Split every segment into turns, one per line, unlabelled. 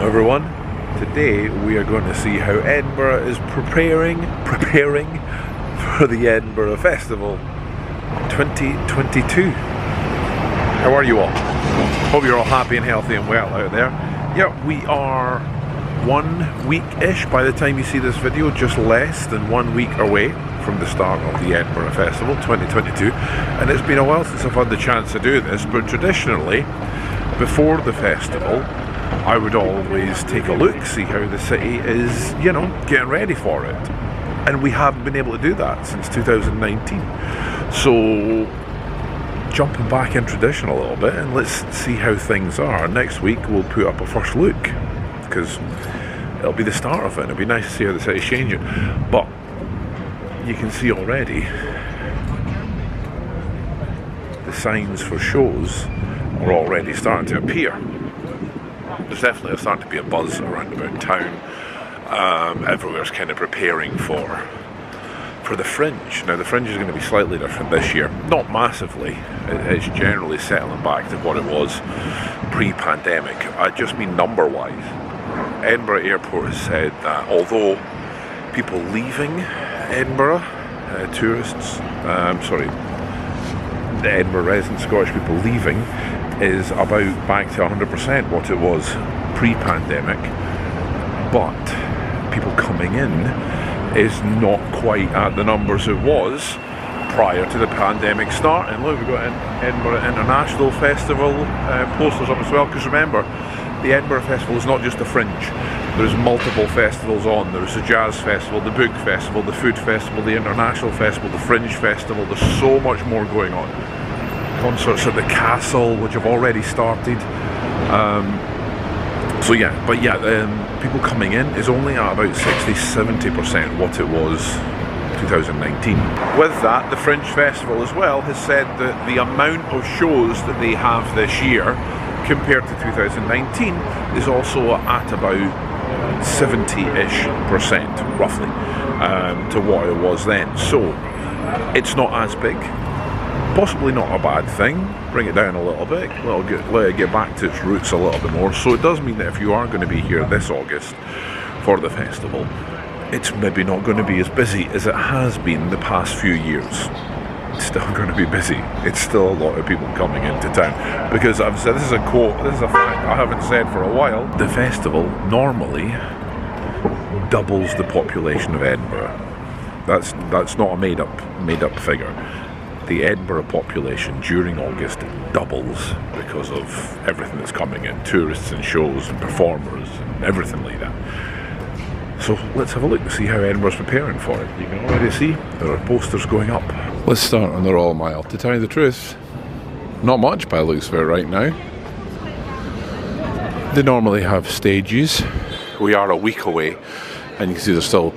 everyone. Today we are going to see how Edinburgh is preparing for the Edinburgh Festival 2022. How are you all? Hope you're all happy and healthy and well out there. Yeah, we are 1 week-ish by the time you see this video, just less than 1 week away from the start of the Edinburgh Festival 2022, and it's been a while since I've had the chance to do this, but traditionally before the festival I would always take a look, see how the city is, you know, getting ready for it, and we haven't been able to do that since 2019. So jumping back in tradition a little bit, and let's see how things are. Next week we'll put up a first look, because it'll be the start of it. It'll be nice to see how the city's changing. But you can see already the signs for shows are already starting to appear. There's definitely starting to be a buzz around about town. Everywhere's kind of preparing for the Fringe. Now the Fringe is going to be slightly different this year, not massively. It's generally settling back to what it was pre-pandemic. I just mean number-wise. Edinburgh Airport has said that although people leaving Edinburgh, tourists, the Edinburgh resident Scottish people leaving is about back to 100% what it was pre-pandemic, but people coming in is not quite at the numbers it was prior to the pandemic starting. Look, we've got an Edinburgh International Festival posters up as well, because remember, the Edinburgh Festival is not just the Fringe. There's multiple festivals on. There's the Jazz Festival, the Book Festival, the Food Festival, the International Festival, the Fringe Festival. There's so much more going on. Concerts at the Castle, which have already started. People coming in is only at about 60-70% what it was 2019. With that, the Fringe Festival as well has said that the amount of shows that they have this year compared to 2019 is also at about 70-ish% roughly to what it was then. So it's not as big. Possibly not a bad thing. Bring it down a little bit, let it get back to its roots a little bit more. So it does mean that if you are going to be here this August for the festival, it's maybe not going to be as busy as it has been the past few years. It's still going to be busy. It's still a lot of people coming into town, because I've said, this is a quote, this is a fact I haven't said for a while. The festival normally doubles the population of Edinburgh. That's not a made up figure. The Edinburgh population during August doubles because of everything that's coming in, tourists and shows and performers and everything like that. So let's have a look and see how Edinburgh's preparing for it. You can already see there are posters going up. Let's start on the Royal Mile. To tell you the truth, not much by the looks of it right now. They normally have stages. We are a week away, and you can see there's still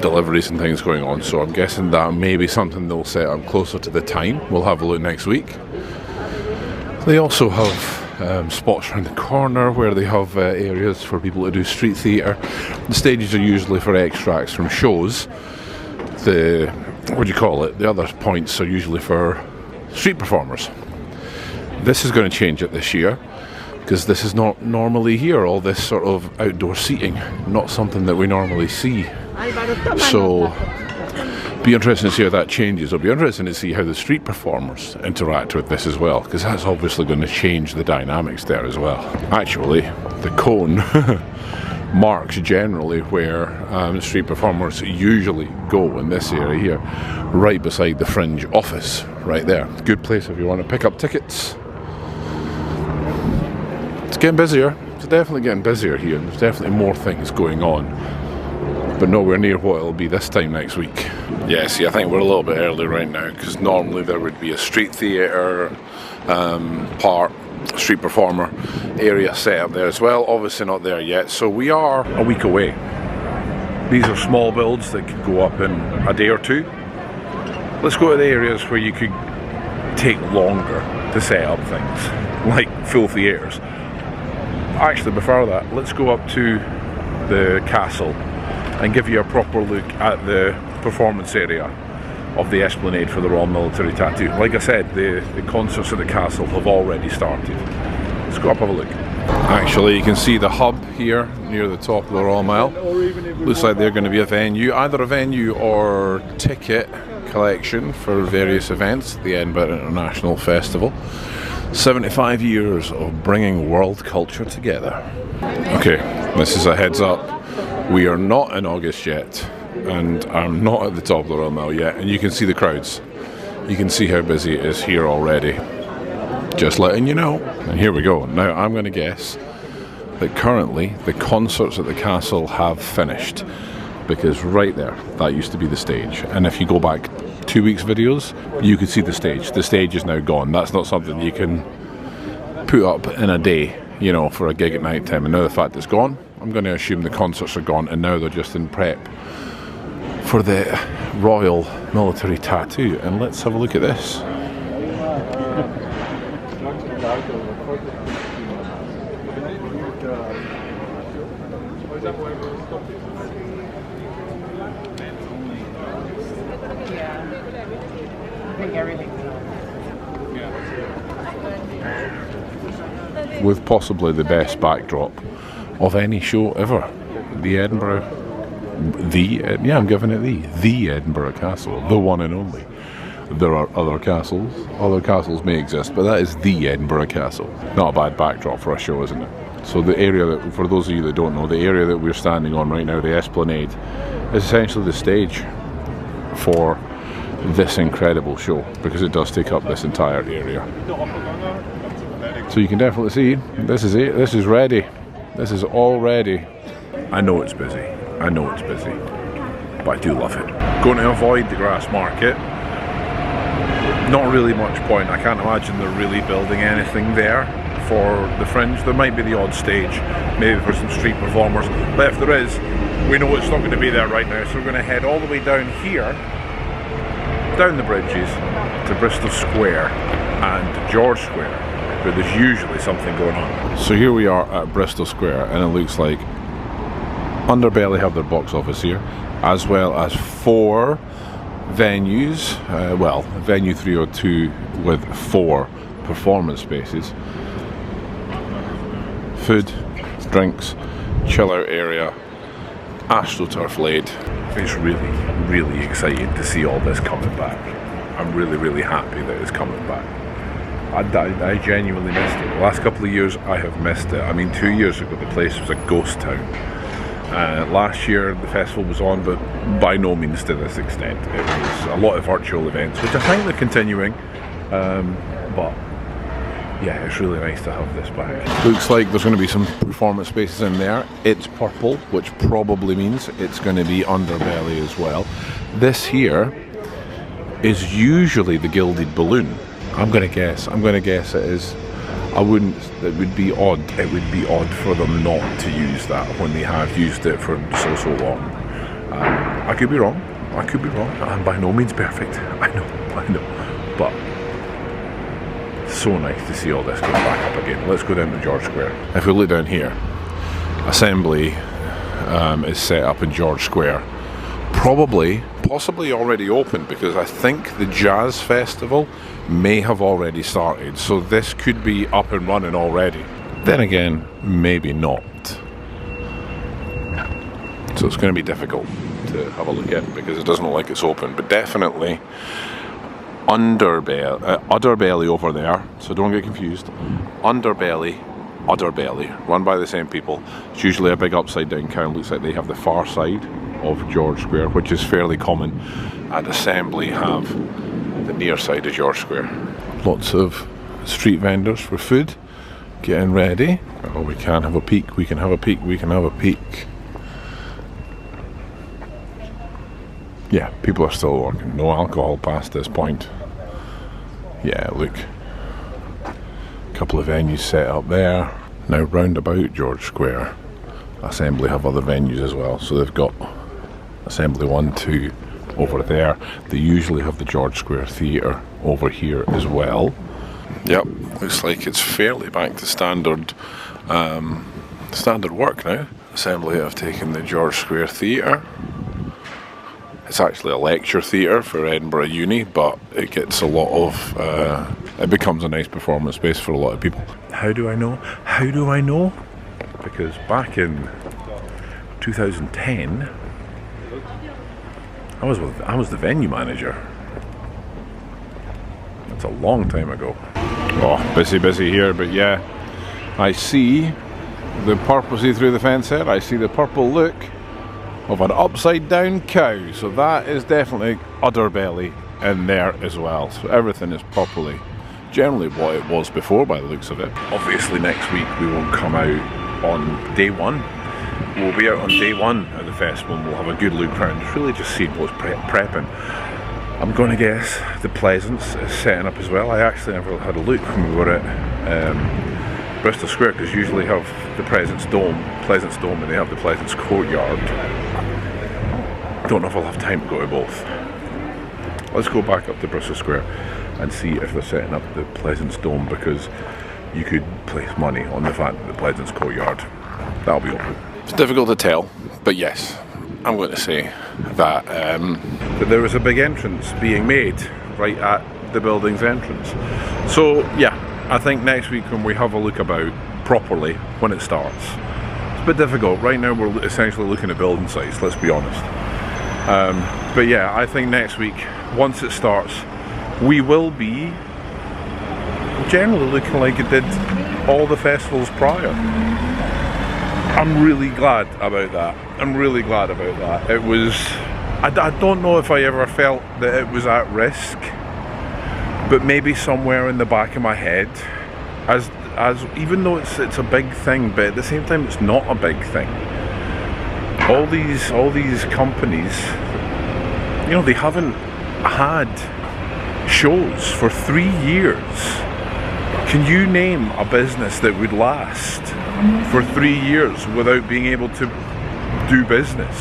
deliveries and things going on, so I'm guessing that may be something they'll set up closer to the time. We'll have a look next week. They also have spots around the corner where they have areas for people to do street theatre. The stages are usually for extracts from shows. The other points are usually for street performers. This is going to change it this year, because this is not normally here, all this sort of outdoor seating, not something that we normally see. So be interesting to see how that changes. It'll be interesting to see how the street performers interact with this as well, because that's obviously going to change the dynamics there as well. Actually, the cone marks generally where street performers usually go in this area here, right beside the Fringe office, right there. Good place if you want to pick up tickets. It's getting busier. It's definitely getting busier here. There's definitely more things going on, but nowhere near what it'll be this time next week. Yeah, see, I think we're a little bit early right now, because normally there would be a street theatre part, street performer area set up there as well. Obviously not there yet, so we are a week away. These are small builds that could go up in a day or two. Let's go to the areas where you could take longer to set up things, like full theatres. Actually, before that, let's go up to the castle and give you a proper look at the performance area of the Esplanade for the Royal Military Tattoo. Like I said, the concerts at the castle have already started. Let's go up, have a look. Actually, you can see the hub here near the top of the Royal Mile. Looks like they're going to be a venue, either a venue or ticket collection for various events at the Edinburgh International Festival. 75 years of bringing world culture together. Okay, this is a heads up. We are not in August yet, and I'm not at the top of the Royal Mile yet, and you can see the crowds. You can see how busy it is here already. Just letting you know. And here we go. Now I'm going to guess that currently the concerts at the castle have finished, because right there, that used to be the stage. And if you go back 2 weeks videos, you could see the stage. The stage is now gone. That's not something you can put up in a day, you know, for a gig at night time. And now the fact it's gone, I'm going to assume the concerts are gone, and now they're just in prep for the Royal Military Tattoo. And let's have a look at this. With possibly the best backdrop of any show ever. The Edinburgh, I'm giving it the Edinburgh Castle, the one and only. There are other castles may exist, but that is the Edinburgh Castle. Not a bad backdrop for a show, isn't it? So the area that, for those of you that don't know, the area that we're standing on right now, the Esplanade, is essentially the stage for this incredible show, because it does take up this entire area. So you can definitely see, this is it, this is ready. This is all ready. I know it's busy, but I do love it. Going to avoid the grass market. Not really much point. I can't imagine they're really building anything there for the fringe. There might be the odd stage, maybe for some street performers, but if there is, we know it's not going to be there right now, so we're going to head all the way down here, down the bridges, to Bristol Square and George Square, where there's usually something going on. So here we are at Bristol Square, and it looks like Underbelly have their box office here, as well as 4 venues, venue 302 with 4 performance spaces. Food, drinks, chill out area, AstroTurf Lade. It's really exciting to see all this coming back. I'm really happy that it's coming back. I genuinely missed it. The last couple of years I have missed it. I mean, 2 years ago the place was a ghost town. Last year the festival was on, but by no means to this extent. It was a lot of virtual events, which I think they're continuing, but yeah, it's really nice to have this back. Looks like there's going to be some performance spaces in there. It's purple, which probably means it's going to be Underbelly as well. This here is usually the Gilded Balloon. I'm going to guess it is. It would be odd for them not to use that when they have used it for so long. I could be wrong, I'm by no means perfect, I know, but so nice to see all this going back up again. Let's go down to George Square. If we look down here, Assembly is set up in George Square. Possibly already open, because I think the Jazz Festival may have already started, so this could be up and running already. Then again, maybe not. So it's going to be difficult to have a look at because it doesn't look like it's open, but definitely Underbelly over there, so don't get confused. Underbelly, run by the same people. It's usually a big upside down cow. Looks like they have the far side of George Square, which is fairly common, and Assembly have the near side of George Square. Lots of street vendors for food getting ready. Oh, we can have a peek, we can have a peek. Yeah, people are still working. No alcohol past this point. Yeah, look. A couple of venues set up there. Now round about George Square, Assembly have other venues as well. So they've got Assembly 1, 2 over there. They usually have the George Square Theatre over here as well. Yep, looks like it's fairly back to standard work now. Assembly have taken the George Square Theatre. It's actually a lecture theatre for Edinburgh Uni, but it gets a lot of it becomes a nice performance space for a lot of people. How do I know? How do I know? Because back in 2010, I was the venue manager. That's a long time ago. Oh, busy here, but yeah, I see the purple, see through the fence there, I see the purple look of an upside down cow, so that is definitely underbelly in there as well. So everything is properly, generally what it was before by the looks of it. Obviously next week we won't come out on day one. We'll be out on day one at the festival and we'll have a good look around, really just seeing what's prepping. I'm going to guess the Pleasance is setting up as well. I actually never had a look when we were at Bristol Square, because usually have the Pleasance Dome, and they have the Pleasance Courtyard. Don't know if I'll have time to go to both. Let's go back up to Bristol Square and see if they're setting up the Pleasance Dome, because you could place money on the fact that the Pleasance Courtyard, that'll be open. It's difficult to tell, but yes, I'm going to say that there was a big entrance being made right at the building's entrance. So yeah, I think next week when we have a look about properly when it starts, it's a bit difficult. Right now we're essentially looking at building sites, let's be honest. But yeah, I think next week, once it starts, we will be generally looking like it did all the festivals prior. I'm really glad about that. I'm really glad about that. It was, I don't know if I ever felt that it was at risk, but maybe somewhere in the back of my head, as even though it's a big thing, but at the same time it's not a big thing. All these companies, you know, they haven't had shows for 3 years. Can you name a business that would last for 3 years without being able to do business?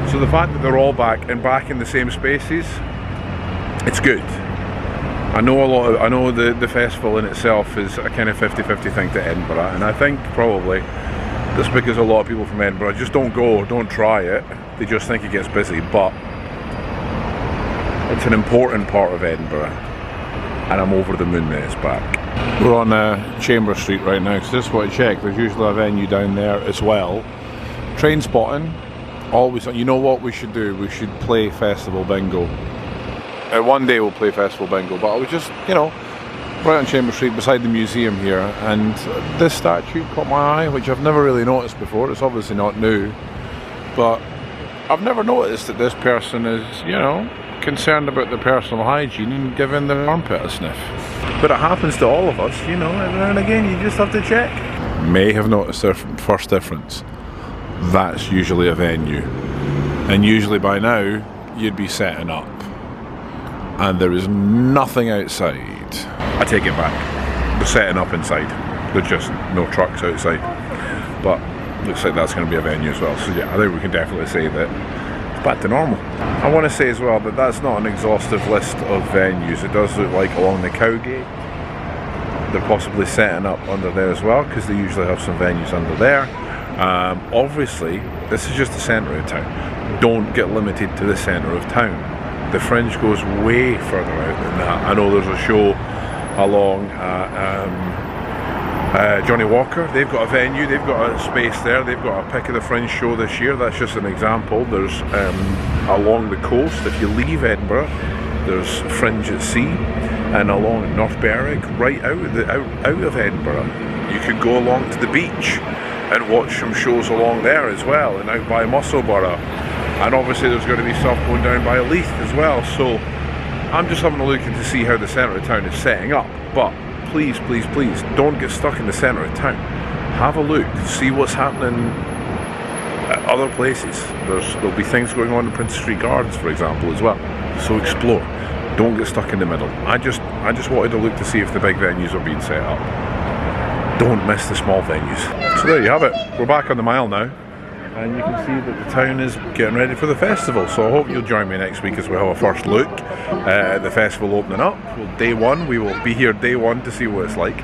So the fact that they're all back in the same spaces, it's good. I know the festival in itself is a kind of 50-50 thing to Edinburgh, and I think probably that's because a lot of people from Edinburgh just don't try it. They just think it gets busy, but it's an important part of Edinburgh, and I'm over the moon that it's back. We're on Chamber Street right now, because just want to check, there's usually a venue down there as well. Train spotting, always. You know what we should do? We should play festival bingo. One day we'll play festival bingo, but I was just, you know, right on Chamber Street beside the museum here, and this statue caught my eye, which I've never really noticed before. It's obviously not new, but I've never noticed that this person is, you know, concerned about their personal hygiene and giving their armpit a sniff. But it happens to all of us, you know, every now and again you just have to check. May have noticed their first difference. That's usually a venue, and usually by now you'd be setting up, and there is nothing outside. I take it back, they're setting up inside, there's just no trucks outside, but looks like that's going to be a venue as well. So yeah, I think we can definitely say that it's back to normal. I want to say as well that that's not an exhaustive list of venues. It does look like along the Cowgate they're possibly setting up under there as well, because they usually have some venues under there. Obviously this is just the centre of town. Don't get limited to the centre of town. The Fringe goes way further out than that. I know there's a show along Johnny Walker. They've got a venue, they've got a space there, they've got a Pick of the Fringe show this year. That's just an example. There's along the coast, if you leave Edinburgh, there's Fringe at Sea, and along North Berwick, right out of Edinburgh, you could go along to the beach and watch some shows along there as well, and out by Musselburgh. And obviously there's going to be stuff going down by Leith as well. So I'm just having a look to see how the centre of town is setting up. But please, please, please don't get stuck in the centre of town. Have a look, see what's happening at other places. There'll be things going on in Prince Street Gardens, for example, as well. So explore. Don't get stuck in the middle. I just wanted to look to see if the big venues are being set up. Don't miss the small venues. So there you have it. We're back on the Mile now, and you can see that the town is getting ready for the festival. So I hope you'll join me next week as we have a first look at the festival opening up. Well, day one, we will be here day one to see what it's like.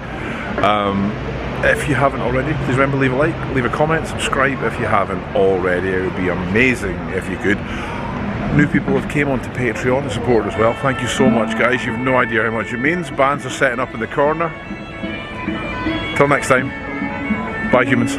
If you haven't already, please remember, leave a like, leave a comment, subscribe if you haven't already. It would be amazing if you could. New people have came onto Patreon to support as well. Thank you so much, guys. You've no idea how much it means. Bands are setting up in the corner. Till next time, bye humans.